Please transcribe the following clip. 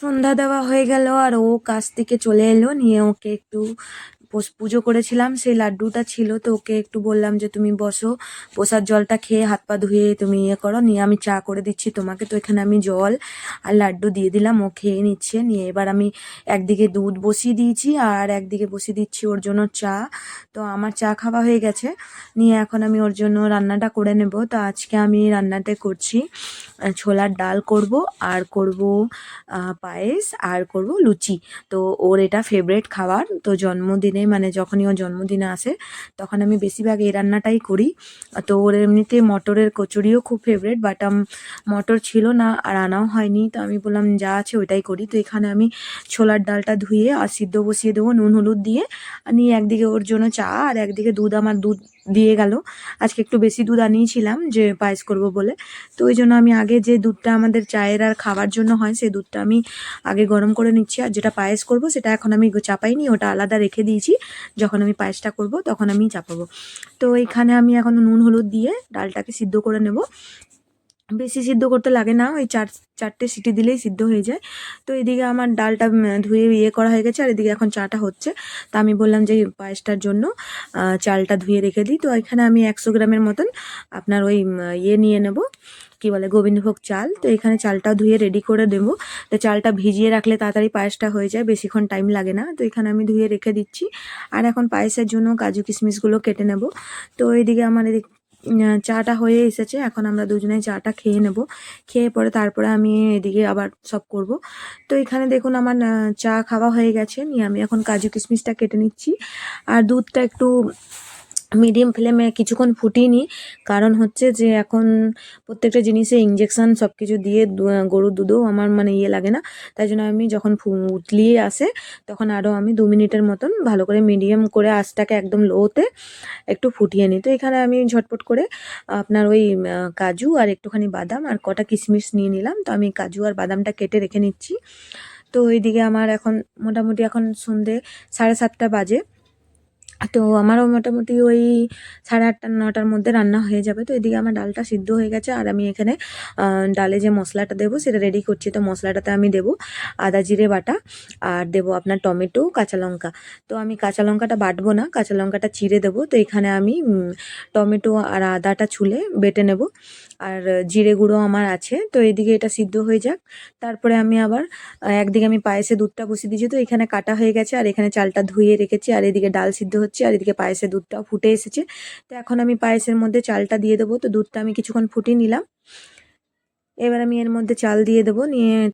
সন্ধ্যা দেওয়া হয়ে গেল আর ও কাজ থেকে চলে এলো, নিয়ে ওকে একটু পুজো করেছিলাম, সেই লাড্ডুটা ছিল, তো ওকে একটু বললাম যে তুমি বসো, প্রসাদ জলটা খেয়ে হাত পা ধুয়ে তুমি ইয়ে করো, নিয়ে আমি চা করে দিচ্ছি তোমাকে। তো এখানে আমি জল আর লাড্ডু দিয়ে দিলাম, ও খেয়ে নিচ্ছে। নিয়ে এবার আমি একদিকে দুধ বসিয়ে দিয়েছি আর একদিকে বসিয়ে দিচ্ছি ওর জন্য চা। তো আমার চা খাওয়া হয়ে গেছে, নিয়ে এখন আমি ওর জন্য রান্নাটা করে নেব। তো আজকে আমি রান্নাটা করছি, ছোলার ডাল করব আর করব পায়েস আর করব লুচি। তো ওর এটা ফেভারিট খাবার, তো জন্মদিনে মানে যখনই ওর জন্মদিনে আসে তখন আমি বেশিরভাগ এই রান্নাটাই করি। তো ওর এমনিতে মটরের কচুরিও খুব ফেভারিট, বাট মটর ছিল না আর আনাও হয়নি, তো আমি বললাম যা আছে ওইটাই করি। তো এখানে আমি ছোলার ডালটা ধুয়ে আর সিদ্ধ বসিয়ে দেবো নুন হলুদ দিয়ে, আর নিয়ে একদিকে ওর জন্য চা আর একদিকে দুধ, আমার দুধ দিয়ে গেল। আজকে একটু বেশি দুধ আনিয়েছিলাম যে পায়েস করব বলে, তো ওই জন্য আমি আগে যে দুধটা আমাদের চায়ের আর খাওয়ার জন্য হয় সেই দুধটা আমি আগে গরম করে নিচ্ছি, আর যেটা পায়েস করব সেটা এখন আমি চাপাইনি, ওটা আলাদা রেখে দিয়েছি, যখন আমি পায়েসটা করব তখন আমি চাপাবো। তো এইখানে আমি এখন নুন হলুদ দিয়ে ডালটাকে সিদ্ধ করে নেব। বেশি সিদ্ধ করতে লাগে না, ওই চারটে সিটি দিলেই সিদ্ধ হয়ে যায়। তো এদিকে আমার ডালটা ধুয়ে ইয়ে করা হয়ে গেছে, আর এদিকে এখন চাটা হচ্ছে। তা আমি বললাম যে পায়েসটার জন্য চালটা ধুয়ে রেখে দিই। তো এখানে আমি 100 গ্রামের মতন আপনার ওই ইয়ে নিয়ে নেব, কি বলে, গোবিন্দভোগ চাল। তো এখানে চালটাও ধুয়ে রেডি করে দেবো। তো চালটা ভিজিয়ে রাখলে তাড়াতাড়ি পায়েসটা হয়ে যায়, বেশিক্ষণ টাইম লাগে না। তো এখানে আমি ধুয়ে রেখে দিচ্ছি, আর এখন পায়েসের জন্য কাজু কিশমিশগুলো কেটে নেব। তো এইদিকে আমার এদিকে চাটা হয়ে এসেছে, এখন আমরা দুজনে চাটা খেয়ে নেব। খেয়ে পরে তারপরে আমি এদিকে আবার সব করব। তো এখানে দেখুন আমার চা খাওয়া হয়ে গেছে, নিয়ে আমি এখন কাজু কিশমিশটা কেটে নিচ্ছি, আর দুধটা একটু মিডিয়াম ফ্লেমে কিছুক্ষণ ফুটিয়ে নিই। কারণ হচ্ছে যে এখন প্রত্যেকটা জিনিসে ইঞ্জেকশান সব কিছু দিয়ে গরুর দুধেও আমার মানে ইয়ে লাগে না, তাই জন্য আমি যখন উতলিয়ে আসে তখন আরও আমি 2 মিনিটের মতন ভালো করে মিডিয়াম করে আঁচটাকে একদম লোতে একটু ফুটিয়ে নিই। তো এখানে আমি ঝটপট করে আপনার ওই কাজু আর একটুখানি বাদাম আর কটা কিশমিশ নিয়ে নিলাম। তো আমি কাজু আর বাদামটা কেটে রেখে নিচ্ছি। তো এইদিকে আমার এখন মোটামুটি এখন সন্ধ্যে 7:30 বাজে। তো আমারও মোটামুটি ওই 8:30-9টার মধ্যে রান্না হয়ে যাবে। তো এদিকে আমার ডালটা সিদ্ধ হয়ে গেছে, আর আমি এখানে ডালে যে মশলাটা দেবো সেটা রেডি করছি। তো মশলাটাতে আমি দেবো আদা জিরে বাটা, আর দেবো আপনার টমেটো কাঁচা লঙ্কা। তো আমি কাঁচা লঙ্কাটা বাটবো না, কাঁচা লঙ্কাটা চিড়ে দেবো। তো এখানে আমি টমেটো আর আদাটা ছুলে বেটে নেব, আর জিরে গুঁড়ো আমার আছে। তো এদিকে এটা সিদ্ধ হয়ে যাক, তারপরে আমি আবার একদিকে আমি পায়েসে দুধটা বসিয়ে দিয়েছি, তো এখানে কাটা হয়ে গেছে, আর এখানে চালটা ধুয়ে রেখেছি, আর এদিকে ডাল সিদ্ধ হচ্ছে, আর এদিকে পায়েসে দুধটাও ফুটে এসেছে। তো এখন আমি পায়েসের মধ্যে চালটা দিয়ে দেবো। তো দুধটা আমি কিছুক্ষণ ফুটিয়ে নিলাম, এবার আমি এর মধ্যে চাল দিয়ে দেবো, নিয়ে